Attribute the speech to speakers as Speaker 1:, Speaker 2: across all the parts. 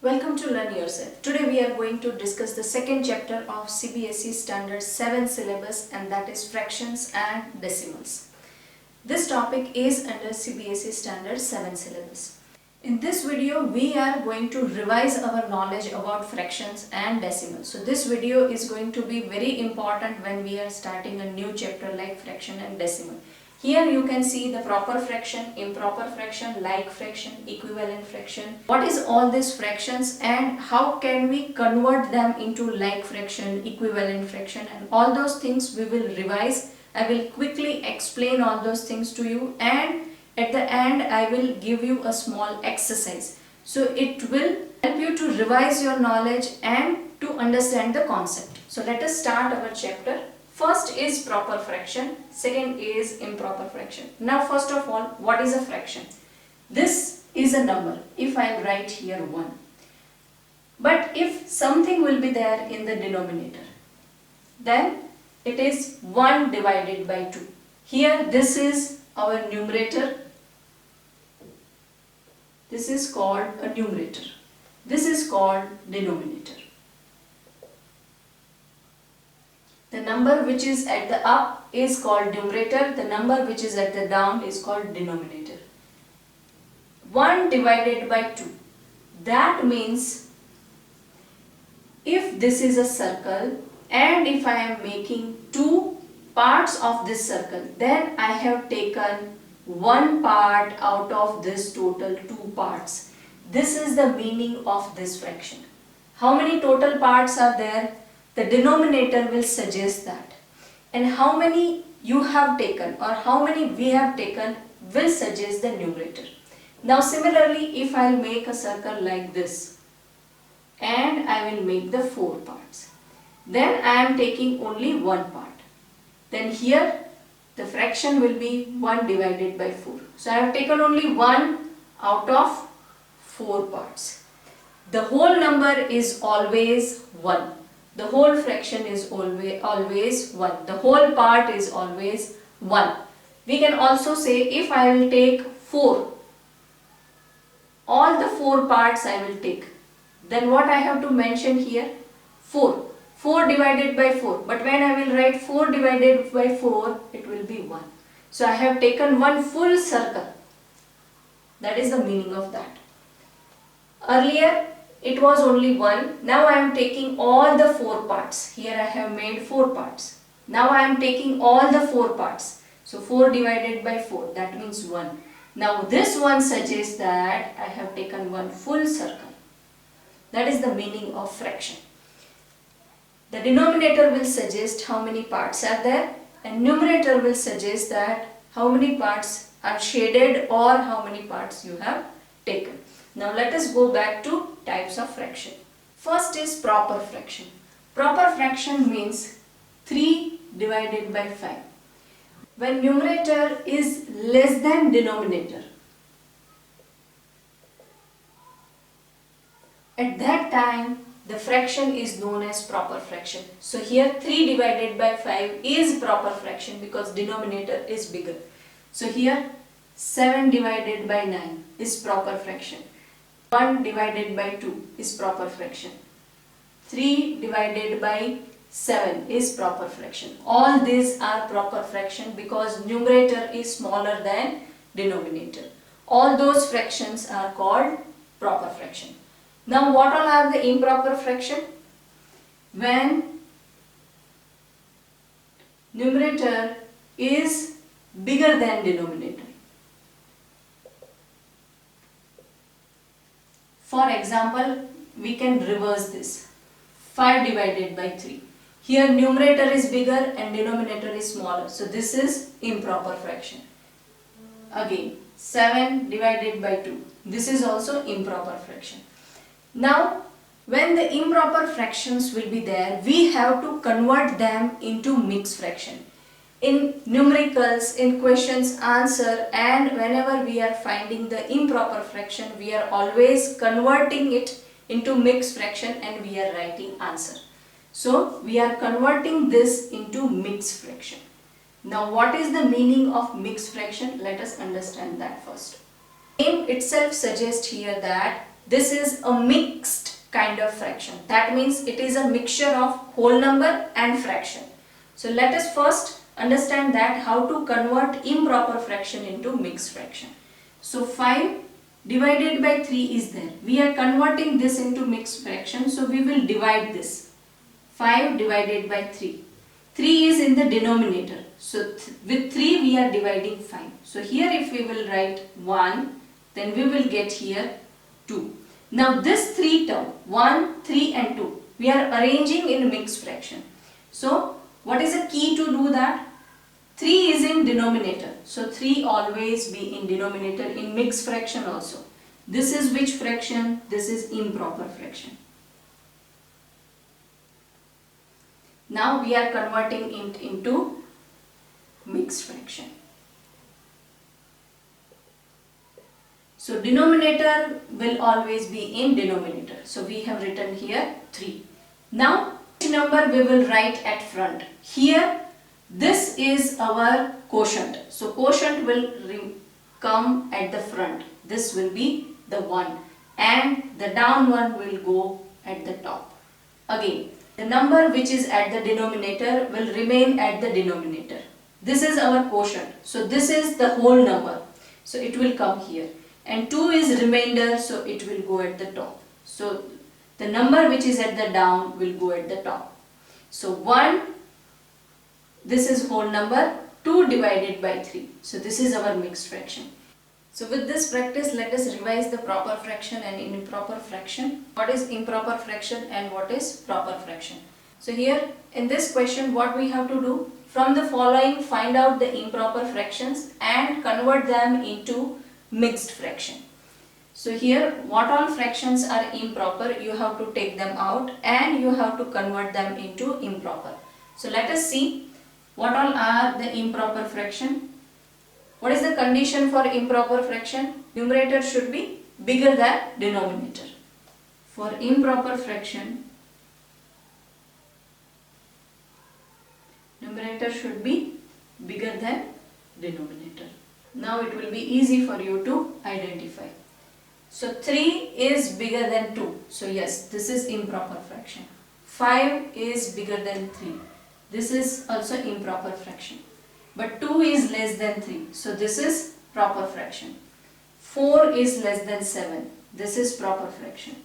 Speaker 1: Welcome to Learn Yourself. Today we are going to discuss the second chapter of CBSE Standard 7 syllabus, and that is fractions and decimals. This topic is under CBSE Standard 7 syllabus. In this video we are going to revise our knowledge about fractions and decimals. So this video is going to be very important when we are starting a new chapter like fraction and decimal. Here you can see the proper fraction, improper fraction, like fraction, equivalent fraction. What is all these fractions and how can we convert them into like fraction, equivalent fraction, and all those things we will revise. I will quickly explain all those things to you, and at the end I will give you a small exercise. So it will help you to revise your knowledge and to understand the concept. So let us start our chapter. First is proper fraction, second is improper fraction. Now first of all, what is a fraction? This is a number. If I write here 1. But if something will be there in the denominator, then it is 1 divided by 2. Here this is our numerator. This is called a numerator. This is called denominator. The number which is at the up is called numerator. The number which is at the down is called denominator. 1 divided by 2. That means if this is a circle and if I am making two parts of this circle, then I have taken one part out of this total two parts. This is the meaning of this fraction. How many total parts are there? The denominator will suggest that, and how many you have taken or how many we have taken will suggest the numerator. Now similarly, if I will make a circle like this and I will make the 4 parts, then I am taking only one part. Then here the fraction will be 1 divided by 4. So I have taken only 1 out of 4 parts. The whole number is always 1. The whole fraction is always 1. The whole part is always 1. We can also say if I will take 4, all the 4 parts I will take. Then what I have to mention here? 4. 4 divided by 4. But when I will write 4 divided by 4, it will be 1. So I have taken one full circle. That is the meaning of that. Earlier it was only 1. Now I am taking all the 4 parts. Here I have made 4 parts. Now I am taking all the 4 parts. So 4 divided by 4, that means 1. Now this one suggests that I have taken one full circle. That is the meaning of fraction. The denominator will suggest how many parts are there, and numerator will suggest that how many parts are shaded or how many parts you have taken. Now let us go back to types of fraction. First is proper fraction. Proper fraction means 3 divided by 5. When numerator is less than denominator, at that time the fraction is known as proper fraction. So here 3 divided by 5 is proper fraction because denominator is bigger. So here 7 divided by 9 is proper fraction. 1 divided by 2 is proper fraction. 3 divided by 7 is proper fraction. All these are proper fraction because numerator is smaller than denominator. All those fractions are called proper fraction. Now what all are the improper fraction? When numerator is bigger than denominator. For example, we can reverse this. 5 divided by 3. Here numerator is bigger and denominator is smaller. So this is improper fraction. Again 7 divided by 2. This is also improper fraction. Now when the improper fractions will be there, we have to convert them into mixed fraction. In numericals, in questions answer, and whenever we are finding the improper fraction, we are always converting it into mixed fraction and we are writing answer. So we are converting this into mixed fraction. Now what is the meaning of mixed fraction? Let us understand that first. Name itself suggests here that this is a mixed kind of fraction. That means it is a mixture of whole number and fraction. So let us first understand that how to convert improper fraction into mixed fraction. So 5 divided by 3 is there. We are converting this into mixed fraction, so we will divide this. 5 divided by 3. 3 is in the denominator. So with 3 we are dividing 5. So here if we will write 1, then we will get here 2. Now this 3 term, 1, 3 and 2, we are arranging in mixed fraction. So what is the key to do that? 3 is in denominator. So 3 always be in denominator in mixed fraction also. This is which fraction? This is improper fraction. Now we are converting it into mixed fraction. So denominator will always be in denominator. So we have written here 3. Now which number we will write at front? Here this is our quotient. So quotient will come at the front. This will be the 1 and the down one will go at the top. Again, the number which is at the denominator will remain at the denominator. This is our quotient. So this is the whole number. So it will come here. And 2 is remainder, so it will go at the top. So the number which is at the down will go at the top. So 1, this is whole number, 2 divided by 3. So this is our mixed fraction. So with this practice, let us revise the proper fraction and improper fraction. What is improper fraction and what is proper fraction? So here in this question, what we have to do? From the following, find out the improper fractions and convert them into mixed fraction. So here what all fractions are improper, you have to take them out and you have to convert them into improper. So let us see what all are the improper fraction. What is the condition for improper fraction? Numerator should be bigger than denominator. For improper fraction, numerator should be bigger than denominator. Now it will be easy for you to identify. So 3 is bigger than 2. So yes, this is improper fraction. 5 is bigger than 3. This is also improper fraction. But 2 is less than 3. So this is proper fraction. 4 is less than 7. This is proper fraction.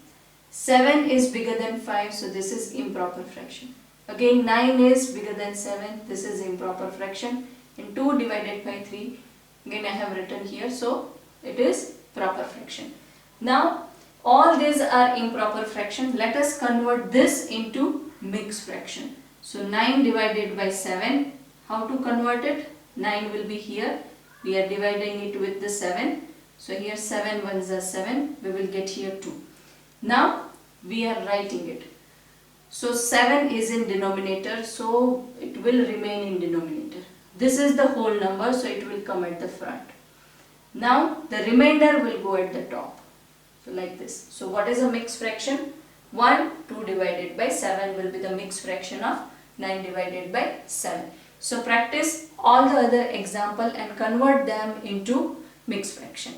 Speaker 1: 7 is bigger than 5. So this is improper fraction. Again 9 is bigger than 7. This is improper fraction. And 2 divided by 3. Again I have written here. So it is proper fraction. Now all these are improper fraction. Let us convert this into mixed fraction. So 9 divided by 7. How to convert it? 9 will be here. We are dividing it with the 7. So here 7 ones are 7. We will get here 2. Now we are writing it. So 7 is in denominator. So it will remain in denominator. This is the whole number. So it will come at the front. Now the remainder will go at the top. So like this. So what is a mixed fraction? 1, 2 divided by 7 will be the mixed fraction of 9 divided by 7. So practice all the other example and convert them into mixed fraction.